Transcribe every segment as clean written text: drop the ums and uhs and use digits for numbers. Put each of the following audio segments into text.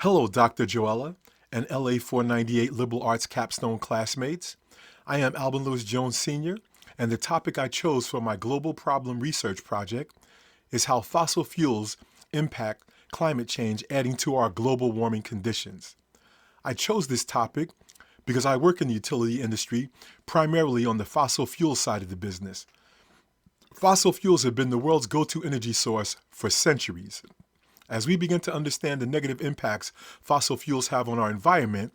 Hello, Dr. Joella and LA498 Liberal Arts Capstone classmates. I am Alvin Lewis Jones Sr., and the topic I chose for my global problem research project is how fossil fuels impact climate change, adding to our global warming conditions. I chose this topic because I work in the utility industry, primarily on the fossil fuel side of the business. Fossil fuels have been the world's go-to energy source for centuries. As we begin to understand the negative impacts fossil fuels have on our environment,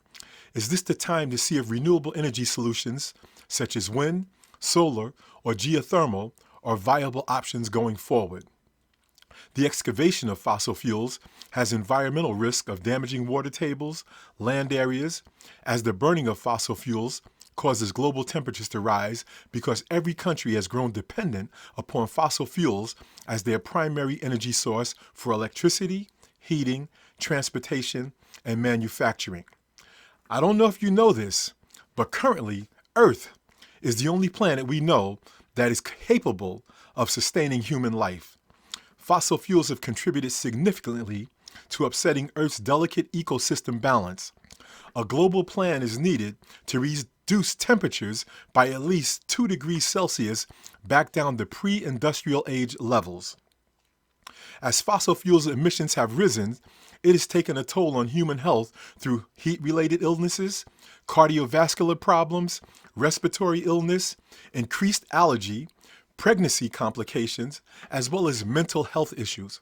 is this the time to see if renewable energy solutions, such as wind, solar, or geothermal, are viable options going forward? The excavation of fossil fuels has environmental risk of damaging water tables, land areas, as the burning of fossil fuels causes global temperatures to rise because every country has grown dependent upon fossil fuels as their primary energy source for electricity, heating, transportation, and manufacturing. I don't know if you know this, but currently, Earth is the only planet we know that is capable of sustaining human life. Fossil fuels have contributed significantly to upsetting Earth's delicate ecosystem balance. A global plan is needed to reduce temperatures by at least 2 degrees Celsius back down to pre-industrial age levels. As fossil fuels emissions have risen, it has taken a toll on human health through heat-related illnesses, cardiovascular problems, respiratory illness, increased allergy, pregnancy complications, as well as mental health issues.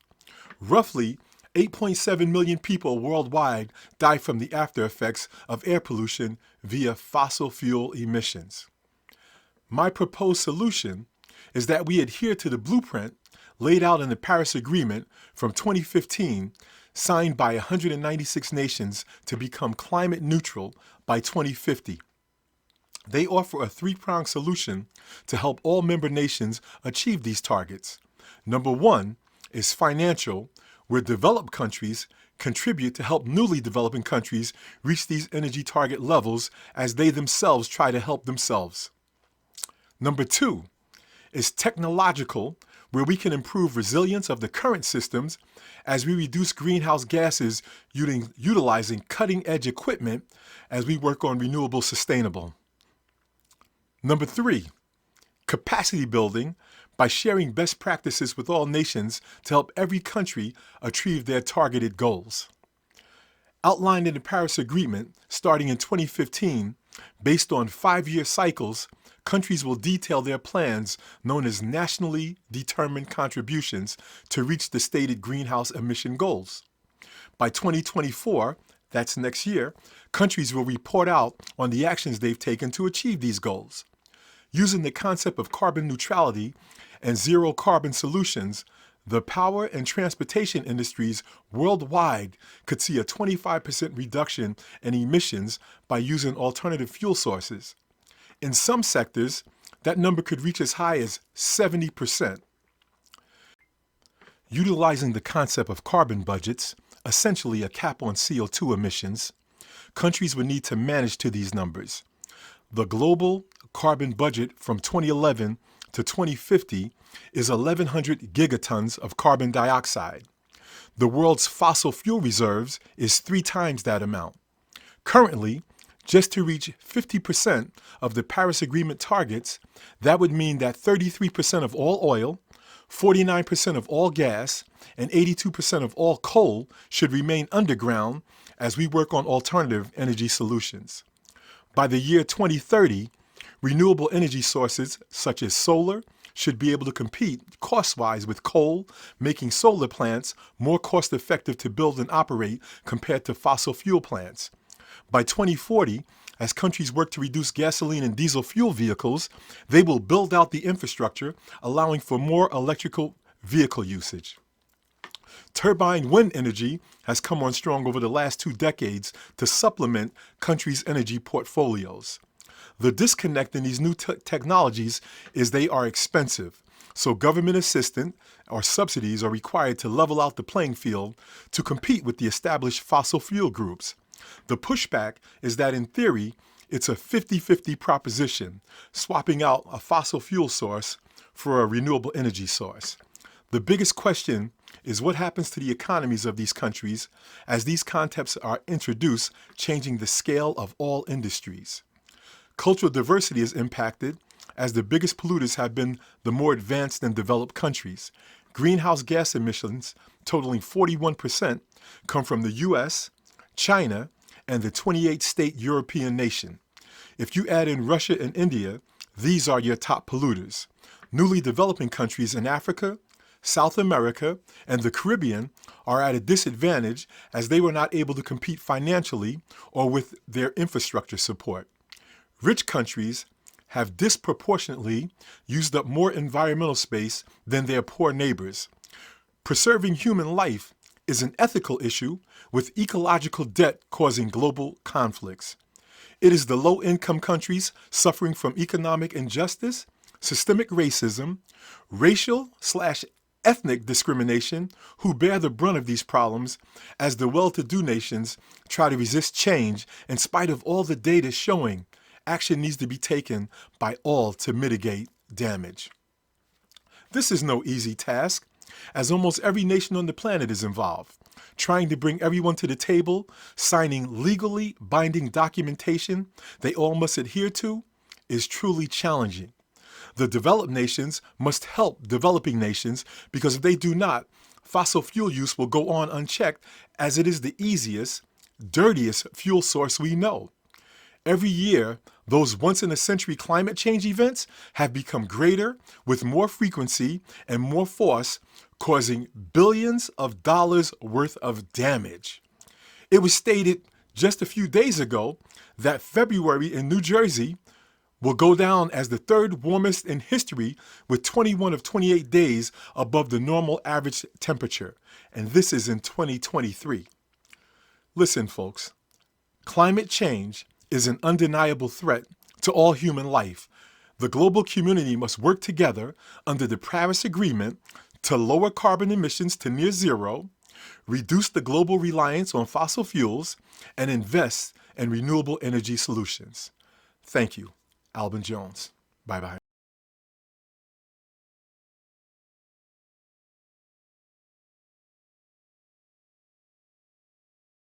Roughly 8.7 million people worldwide die from the after effects of air pollution via fossil fuel emissions. My proposed solution is that we adhere to the blueprint laid out in the Paris Agreement from 2015, signed by 196 nations to become climate neutral by 2050. They offer a three-pronged solution to help all member nations achieve these targets. Number one is financial, where developed countries contribute to help newly developing countries reach these energy target levels as they themselves try to help themselves. Number two is technological, where we can improve resilience of the current systems as we reduce greenhouse gases utilizing cutting-edge equipment as we work on renewable sustainable. Number three, capacity building by sharing best practices with all nations to help every country achieve their targeted goals. Outlined in the Paris Agreement, starting in 2015, based on 5-year cycles, countries will detail their plans known as nationally determined contributions to reach the stated greenhouse emission goals. By 2024, that's next year, countries will report out on the actions they've taken to achieve these goals. Using the concept of carbon neutrality and zero carbon solutions, the power and transportation industries worldwide could see a 25% reduction in emissions by using alternative fuel sources. In some sectors, that number could reach as high as 70%. Utilizing the concept of carbon budgets, essentially a cap on CO2 emissions, countries would need to manage to these numbers. The global carbon budget from 2011 to 2050 is 1,100 gigatons of carbon dioxide. The world's fossil fuel reserves is 3 times that amount. Currently, just to reach 50% of the Paris Agreement targets, that would mean that 33% of all oil, 49% of all gas, and 82% of all coal should remain underground as we work on alternative energy solutions. By the year 2030, renewable energy sources such as solar should be able to compete cost-wise with coal, making solar plants more cost-effective to build and operate compared to fossil fuel plants. By 2040, as countries work to reduce gasoline and diesel fuel vehicles, they will build out the infrastructure, allowing for more electrical vehicle usage. Turbine wind energy has come on strong over the last 2 decades to supplement countries' energy portfolios. The disconnect in these new technologies is they are expensive, so government assistance or subsidies are required to level out the playing field to compete with the established fossil fuel groups. The pushback is that in theory, it's a 50-50 proposition, swapping out a fossil fuel source for a renewable energy source. The biggest question is what happens to the economies of these countries as these concepts are introduced, changing the scale of all industries. Cultural diversity is impacted as the biggest polluters have been the more advanced and developed countries. Greenhouse gas emissions, totaling 41%, come from the US, China, and the 28-state European nation. If you add in Russia and India, these are your top polluters. Newly developing countries in Africa, South America, and the Caribbean are at a disadvantage as they were not able to compete financially or with their infrastructure support. Rich countries have disproportionately used up more environmental space than their poor neighbors. Preserving human life is an ethical issue with ecological debt causing global conflicts. It is the low-income countries suffering from economic injustice, systemic racism, racial/ethnic discrimination who bear the brunt of these problems as the well-to-do nations try to resist change in spite of all the data showing action needs to be taken by all to mitigate damage. This is no easy task, as almost every nation on the planet is involved. Trying to bring everyone to the table, signing legally binding documentation they all must adhere to, is truly challenging. The developed nations must help developing nations because if they do not, fossil fuel use will go on unchecked as it is the easiest, dirtiest fuel source we know. Every year, those once-in-a-century climate change events have become greater with more frequency and more force, causing billions of dollars worth of damage. It was stated just a few days ago that February in New Jersey will go down as the third warmest in history with 21 of 28 days above the normal average temperature, and this is in 2023. Listen, folks, climate change is an undeniable threat to all human life. The global community must work together under the Paris Agreement to lower carbon emissions to near zero, reduce the global reliance on fossil fuels, and invest in renewable energy solutions. Thank you. Alban Jones. Bye-bye.